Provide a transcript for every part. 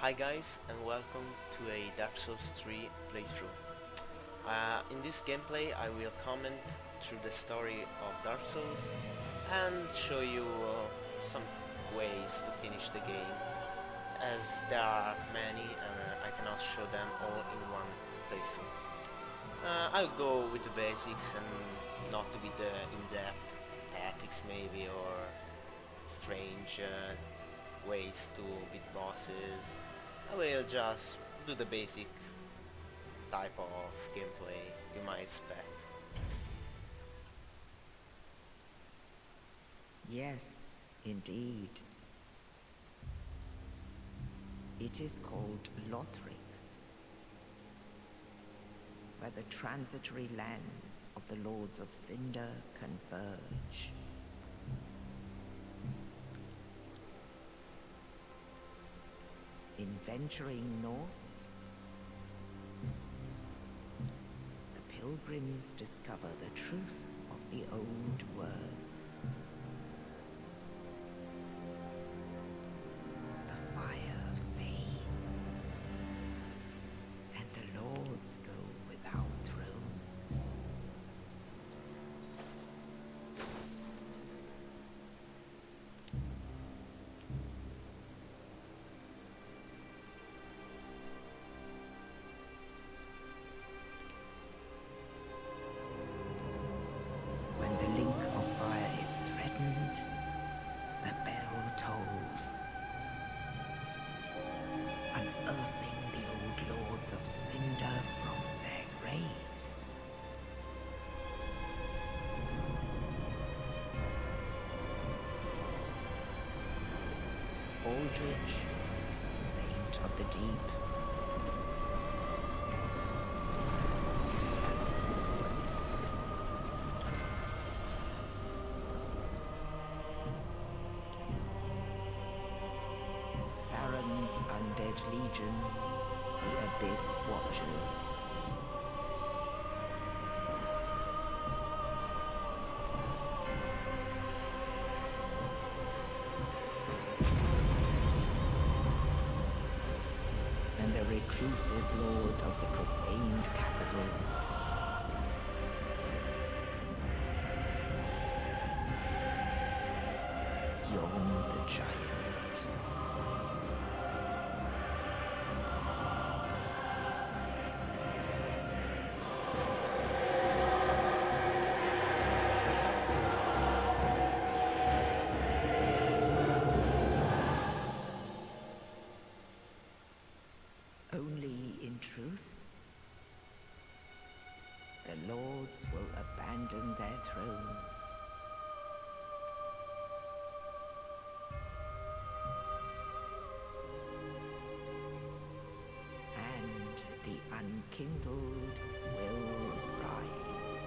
Hi guys and welcome to a Dark Souls 3 playthrough. In this gameplay I will comment through the story of Dark Souls and show you some ways to finish the game, as there are many and I cannot show them all in one playthrough. I'll go with the basics and not with the in-depth tactics maybe, or strange ways to beat bosses. I will just do the basic type of gameplay you might expect. Yes, indeed. It is called Lothric, where the transitory lands of the Lords of Cinder converge. In venturing north, the pilgrims discover the truth of the old words. The fire fades, and the lords go without thrones. When the link of fire is threatened, the bell tolls, unearthing the old lords of Cinder from their graves. Aldrich, saint of the deep, Farron's undead legion, the Abyss Watchers. And the reclusive lord of the profaned capital. Yon the giant. Only in truth, the lords will abandon their thrones. And the unkindled will rise.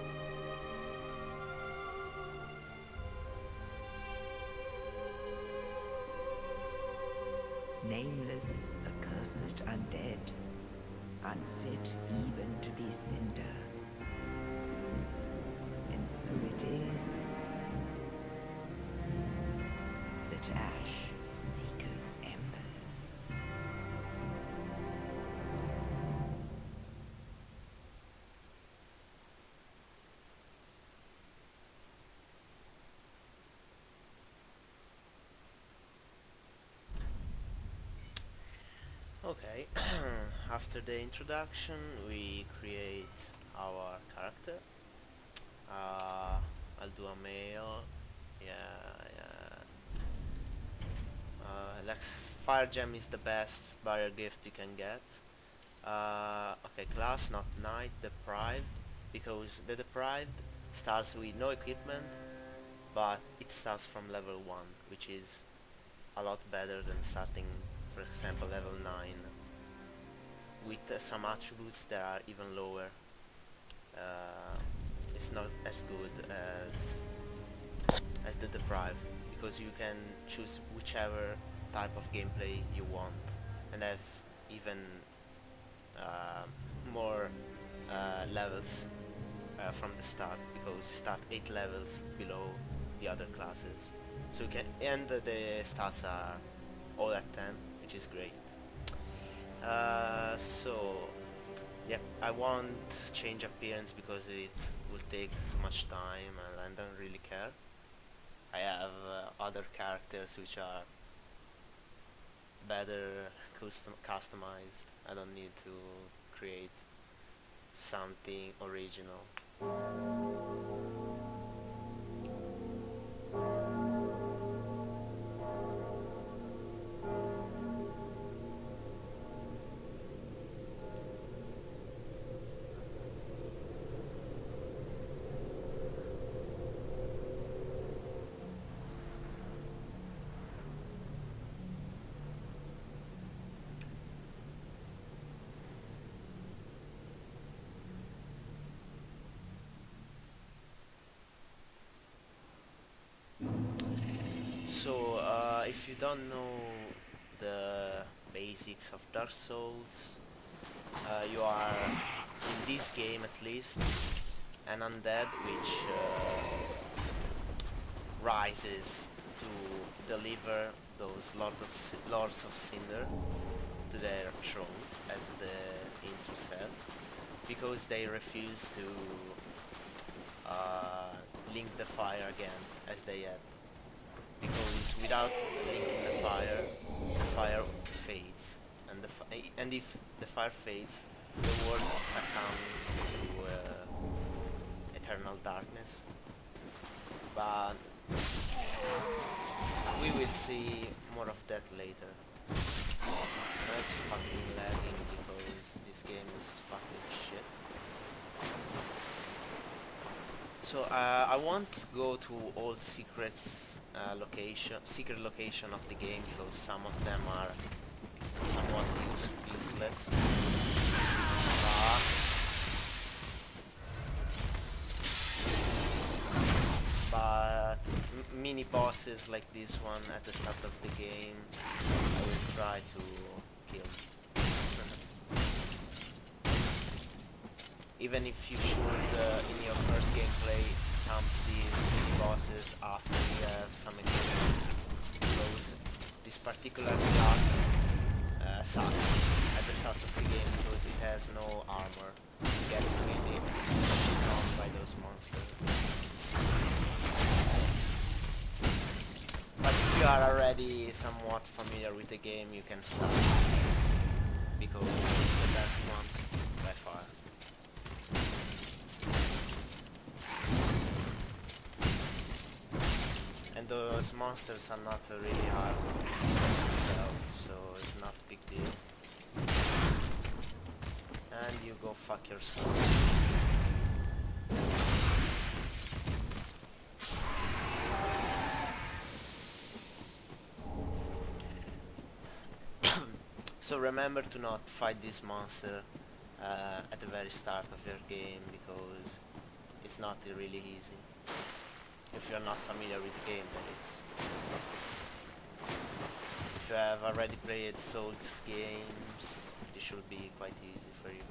Nameless, accursed undead, unfit even to be cinder. And so it is that ash seeketh embers. Okay, after the introduction we create our character. I'll do a male. Yeah. Fire gem is the best barrier gift you can get. Okay, class not knight, deprived, because the deprived starts with no equipment, but it starts from level 1, which is a lot better than starting, for example, level 9 with some attributes that are even lower. It's not as good as the deprived, because you can choose whichever type of gameplay you want and have even more levels from the start, because you start 8 levels below the other classes. So you can, and the stats are all at 10, which is great. So yeah, I won't change appearance because it will take too much time and I don't really care. I have other characters which are better customized. I don't need to create something original. So, if you don't know the basics of Dark Souls, you are, in this game at least, an undead which rises to deliver those Lords of Cinder to their thrones, as the intro said, because they refuse to link the fire again as they had. Because without linking the fire fades, and and if the fire fades, the world succumbs to eternal darkness. But we will see more of that later. Now it's fucking lagging because this game is fucking shit. So I won't go to all secret location of the game because some of them are somewhat useless. But mini bosses like this one at the start of the game, I will try to kill. Even if you should, in your first gameplay, camp these mini bosses after you have some equipment, because this particular class sucks at the start of the game because it has no armor. It gets really shit on by those monsters. But if you are already somewhat familiar with the game, you can start with this, because it's the best one by far. And those monsters are not really hard themselves, so it's not a big deal. And you go fuck yourself. So remember to not fight this monster at the very start of your game, because it's not really easy. If you're not familiar with the game, that is. If you have already played Souls games, it should be quite easy for you.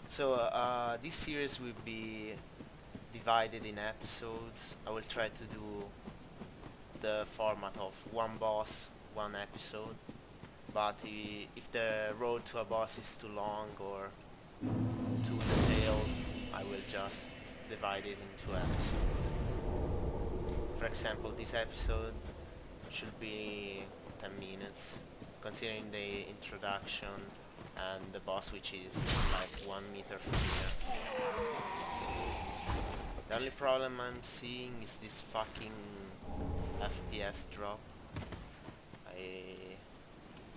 So this series will be divided in episodes. I will try to do the format of one boss, one episode, but if the road to a boss is too long or too detailed, I will just divide it into episodes. For example, this episode should be 10 minutes, considering the introduction and the boss, which is like 1 meter from here. The only problem I'm seeing is this fucking FPS drop. I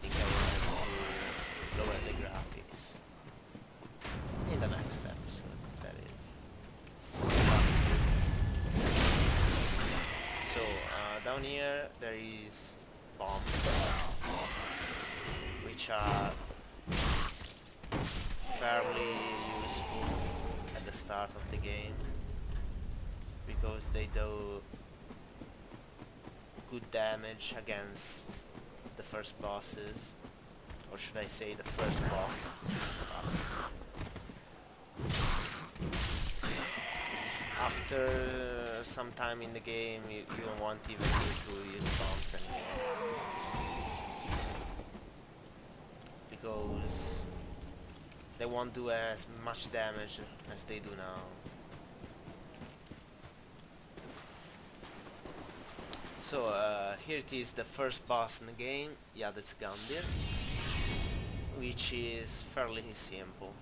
think I will have to lower the graphics in the next episode, that is. So down here there is bombs, which are fairly useful at the start of the game, because they do good damage against the first bosses, or should I say the first boss. after some time in the game you don't want even to use bombs anymore, because they won't do as much damage as they do now. So here it is, the first boss in the game, Iudex Gundyr, which is fairly simple.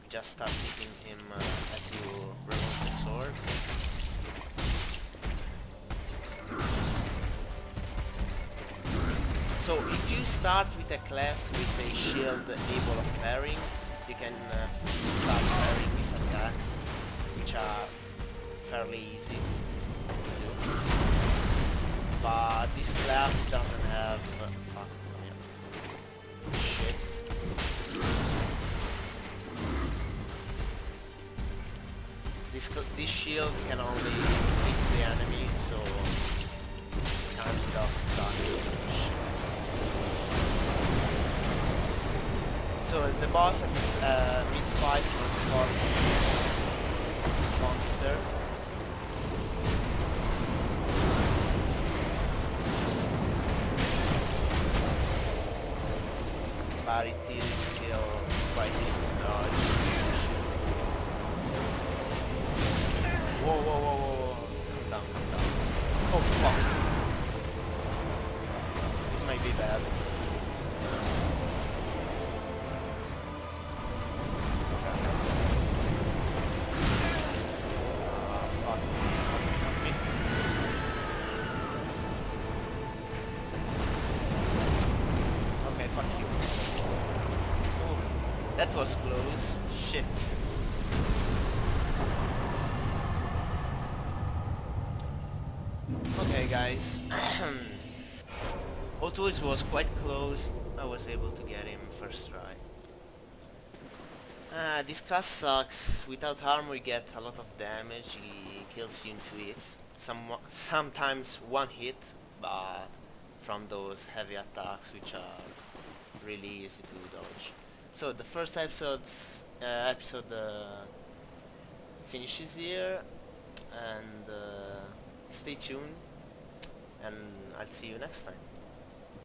Just start hitting him as you remove the sword. So if you start with a class with a shield able of parrying, you can start parrying his attacks, which are fairly easy to do. But this class doesn't have... fuck, come here. Shit. This shield can only hit the enemy, so kind of sucks. So the boss at this mid-fight transforms into this monster. But it is still quite easy to dodge. Whoa, whoa, whoa, whoa, calm down, calm down. Oh fuck. This might be bad. Fuck me. Okay, fuck you. Oof. That was close. Shit. Okay guys, although it was quite close, I was able to get him first try. This class sucks. Without armor you get a lot of damage, he kills you in 2 hits. Sometimes 1 hit, but from those heavy attacks which are really easy to dodge. So the first episode finishes here, and stay tuned, and I'll see you next time.